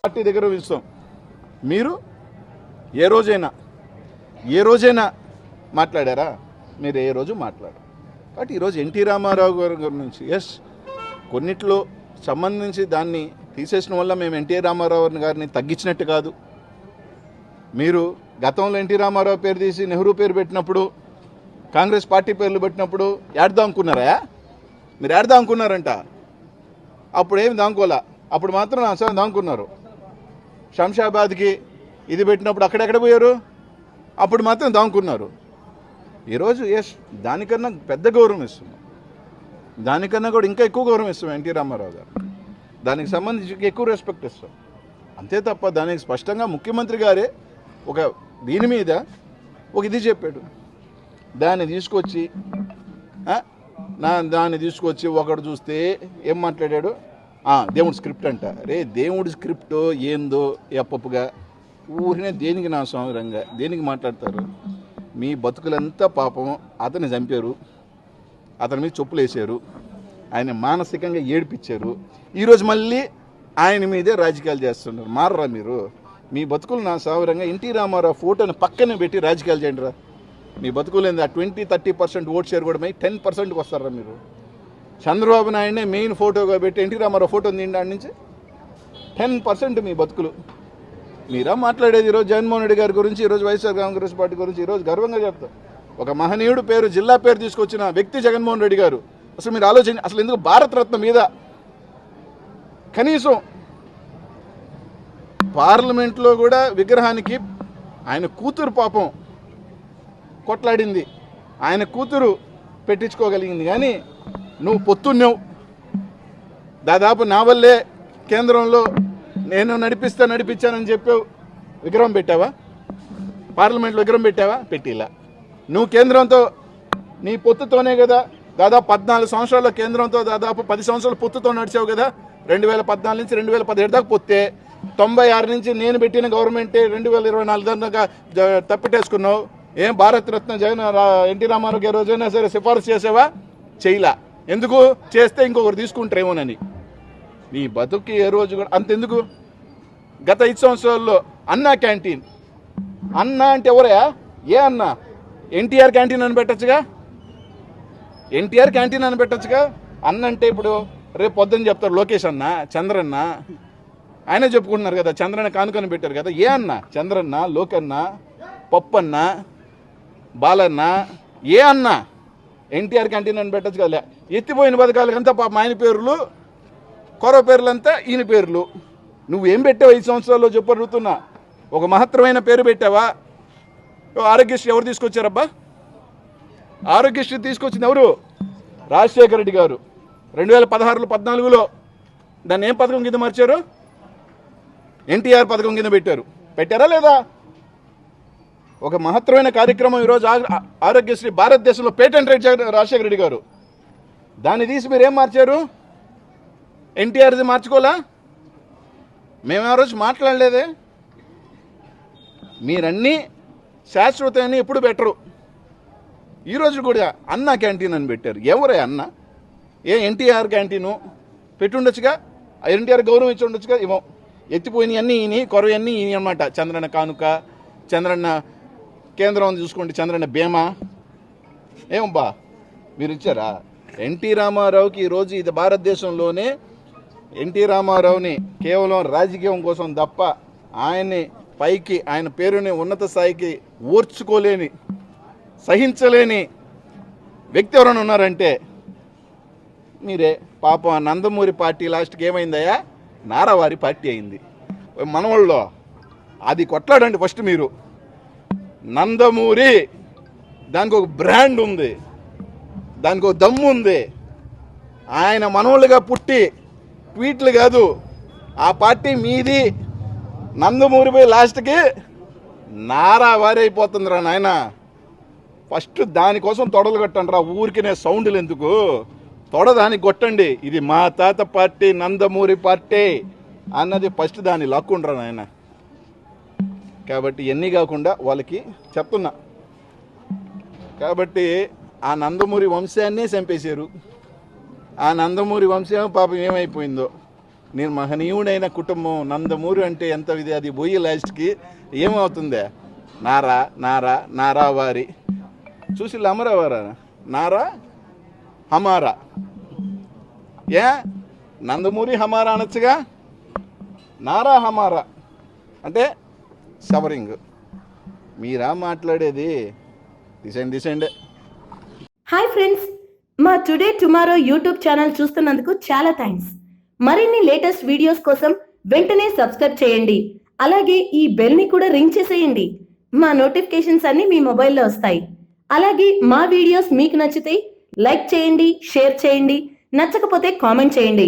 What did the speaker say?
Party దగ్గర ఇస్తాం. మీరు ఏ రోజైనా మాట్లాడారా? మీరు ఏ రోజు మాట్లాడారు. కాబట్టి ఈరోజు ఎన్టీ రామారావు గారి గురించి కొన్నిట్లో సంబంధించి దాన్ని తీసేసిన వల్ల మేము ఎన్టీ రామారావు గారిని తగ్గించినట్టు కాదు. మీరు గతంలో ఎన్టీ రామారావు పేరు తీసి నెహ్రూ పేరు పెట్టినప్పుడు, కాంగ్రెస్ పార్టీ పేర్లు పెట్టినప్పుడు ఏడదాంకున్నారా? మీరు ఏడదాంకున్నారంట. అప్పుడు ఏమి దాంకోలా, అప్పుడు మాత్రం అసలు దాంకున్నారు. శంషాబాద్కి ఇది పెట్టినప్పుడు అక్కడెక్కడ పోయారు? అప్పుడు మాత్రం దాంకున్నారు. ఈరోజు దానికన్నా పెద్ద గౌరవం ఇస్తున్నాం, దానికన్నా కూడా ఇంకా ఎక్కువ గౌరవం ఇస్తాం ఎన్టీ రామారావు గారు. దానికి సంబంధించి ఎక్కువ రెస్పెక్ట్ ఇస్తాం. అంతే తప్ప దానికి స్పష్టంగా ముఖ్యమంత్రి గారే ఒక దీని మీద ఒక ఇది చెప్పాడు. దాన్ని తీసుకొచ్చి ఒకడు చూస్తే ఏం మాట్లాడాడు? దేవుడి స్క్రిప్ట్ అంట. దేవుడి స్క్రిప్ట్ ఏందో ఎప్పగా ఊరినే దేనికి నా సంవరంగా దేనికి మాట్లాడతారు? మీ బతుకులంతా పాపం అతన్ని చంపారు, అతని మీద చెప్పులు వేసారు, ఆయన మానసికంగా ఏడిపించారు. ఈరోజు మళ్ళీ ఆయన మీదే రాజకీయాలు చేస్తున్నారు. మారరా మీరు? మీ బతుకులు నా సావరంగా ఎన్టీ రామారావు ఫోటోని పక్కనే పెట్టి రాజకీయాలు చేయండి రా. మీ బతుకులు ఏంది? 20-30% ఓట్ షేర్ కూడా 10%కి వస్తారా మీరు? చంద్రబాబు నాయుడునే మెయిన్ ఫోటోగా పెట్టి ఎన్టీ రామారావు ఫోటో ఉంది దాని నుంచి 10% మీ బతుకులు. మీరా మాట్లాడేది? ఈరోజు జగన్మోహన్ రెడ్డి గారి గురించి, ఈరోజు వైఎస్ఆర్ కాంగ్రెస్ పార్టీ గురించి ఈరోజు గర్వంగా చెప్తాం. ఒక మహనీయుడు పేరు, జిల్లా పేరు తీసుకొచ్చిన వ్యక్తి జగన్మోహన్ రెడ్డి గారు. అసలు మీరు ఆలోచన, అసలు ఎందుకు భారతరత్న మీద కనీసం పార్లమెంట్లో కూడా విగ్రహానికి ఆయన కూతురు పాపం కొట్లాడింది, ఆయన కూతురు పెట్టించుకోగలిగింది. కానీ నువ్వు పొత్తున్నావు, దాదాపు నా వల్లే కేంద్రంలో నేను నడిపించానని చెప్పావు. విగ్రహం పెట్టావా? పార్లమెంట్లో విగ్రహం పెట్టావా? పెట్టిలా. నువ్వు కేంద్రంతో నీ పొత్తుతోనే కదా దాదాపు 14 సంవత్సరాల కేంద్రంతో దాదాపు 10 సంవత్సరాల పొత్తుతో నడిచావు కదా. 2014 నుంచి 2017 దాకా పొత్తే. 96 నుంచి నేను పెట్టిన గవర్నమెంటే 2024 దాకా తప్పిటేసుకున్నావు. ఏం భారతరత్న ఎన్టీ రామారావు గారు రోజైనా సరే సిఫారసు చేసావా? చేయలా. ఎందుకు? చేస్తే ఇంకొకరు తీసుకుంటారేమోనని. నీ బతుక్కి ఏ రోజు కూడా అంతెందుకు? గత 5 సంవత్సరాల్లో అన్నా క్యాంటీన్, అన్నా అంటే ఎవరయా? ఏ అన్నా? ఎన్టీఆర్ క్యాంటీన్ అని పెట్టచ్చుగా, ఎన్టీఆర్ క్యాంటీన్ అని పెట్టచ్చుగా. అన్న అంటే ఇప్పుడు రేపు పొద్దున్న చెప్తారు లోకేష్ అన్న, చంద్రన్న, ఆయనే చెప్పుకుంటున్నారు కదా, చంద్రన్న కానుకొని పెట్టారు కదా. ఏ అన్న? చంద్రన్న, లోకన్న, పప్పన్న, బాలన్న, ఏ అన్న? ఎన్టీఆర్ క్యాంటీన్ అని పెట్టచ్చు కదా. ఎత్తిపోయిన పథకాలకంతా పాపం ఆయన పేర్లు, కొరవ పేర్లంతా ఈయన పేర్లు. నువ్వేం పెట్టావు 5 సంవత్సరాల్లో చెప్పు అడుగుతున్నా. ఒక మహత్తరమైన పేరు పెట్టావా? ఆరోగ్యశ్రీ ఎవరు తీసుకొచ్చారబ్బా? ఆరోగ్యశ్రీ తీసుకొచ్చింది ఎవరు? రాజశేఖర రెడ్డి గారు. 2016-14లో దాన్ని ఏం పథకం కింద మార్చారు? ఎన్టీఆర్ పథకం కింద పెట్టారా లేదా? ఒక మహత్తరమైన కార్యక్రమం ఈరోజు ఆరోగ్యశ్రీ భారతదేశంలో పేటెంట్ రైట్ రాజశేఖర రెడ్డి గారు. దాన్ని తీసి మీరు ఏం మార్చారు? ఎన్టీఆర్ది మార్చుకోలా? మేము ఆ రోజు మాట్లాడలేదే. మీరన్నీ శాశ్వతని ఎప్పుడు పెట్టరు. ఈరోజు కూడా అన్నా క్యాంటీన్ అని పెట్టారు. ఎవరే అన్న? ఎన్టీఆర్ క్యాంటీను పెట్టుండొచ్చుగా, ఎన్టీఆర్ గౌరవం ఇచ్చి ఉండొచ్చుగా. ఏమో ఎత్తిపోయినవన్నీ ఈయన, కొరవన్నీ ఈయన అనమాట. చంద్రన్న కానుక, చంద్రన్న కేంద్రం చూసుకోండి, చంద్రన్న బీమా ఏమబ్బా మీరు ఇచ్చారా? ఎన్టీ రామారావుకి ఈరోజు ఇది భారతదేశంలోనే ఎన్టీ రామారావుని కేవలం రాజకీయం కోసం తప్ప ఆయన్ని పైకి, ఆయన పేరుని ఉన్నత స్థాయికి ఓర్చుకోలేని, సహించలేని వ్యక్తి ఎవరైనా ఉన్నారంటే మీరే. పాపం ఆ నందమూరి పార్టీ లాస్ట్కి ఏమైందయ్యా? నారావారి పార్టీ అయింది. మనవాళ్ళలో అది కొట్లాడండి ఫస్ట్ మీరు. నందమూరి దానికి ఒక బ్రాండ్ ఉంది, దానికి ఒక దమ్ము ఉంది. ఆయన మనవాళ్ళుగా పుట్టి ట్వీట్లు కాదు, ఆ పార్టీ మీది. నందమూరిపై లాస్ట్కి నారావారి అయిపోతుందిరా నాయన. ఫస్ట్ దానికోసం తొడలు కొట్టండి రా. ఊరికినే సౌండ్లు ఎందుకు? తొడ దానికి కొట్టండి. ఇది మా తాత పార్టీ, నందమూరి పార్టీ అన్నది ఫస్ట్ దాన్ని లాక్కుండ్రా నాయన. కాబట్టి ఇవన్నీ కాకుండా వాళ్ళకి చెప్తున్నా. కాబట్టి ఆ నందమూరి వంశాన్నే చంపేశారు. ఆ నందమూరి వంశం పాపం ఏమైపోయిందో. నేను మహనీయుడైన కుటుంబం నందమూరి అంటే ఎంత ఇది, అది పోయి లాస్ట్కి ఏమవుతుందే నారా నారా నారా వారి చూసి అమరావారా నారా హమారా, ఏ నందమూరి హమారా అనొచ్చుగా, నారా హమారా అంటే సవరింగ్. మీరా మాట్లాడేది? దిశండి. హాయ్ ఫ్రెండ్స్, మా టుడే టుమారో యూట్యూబ్ ఛానల్ చూస్తున్నందుకు చాలా థ్యాంక్స్. మరిన్ని లేటెస్ట్ వీడియోస్ కోసం వెంటనే సబ్స్క్రైబ్ చేయండి. అలాగే ఈ బెల్ ని కూడా రింగ్ చేసేయండి. మా నోటిఫికేషన్స్ అన్ని మీ మొబైల్లో వస్తాయి. అలాగే మా వీడియోస్ మీకు నచ్చితే లైక్ చేయండి, షేర్ చేయండి, నచ్చకపోతే కామెంట్ చేయండి.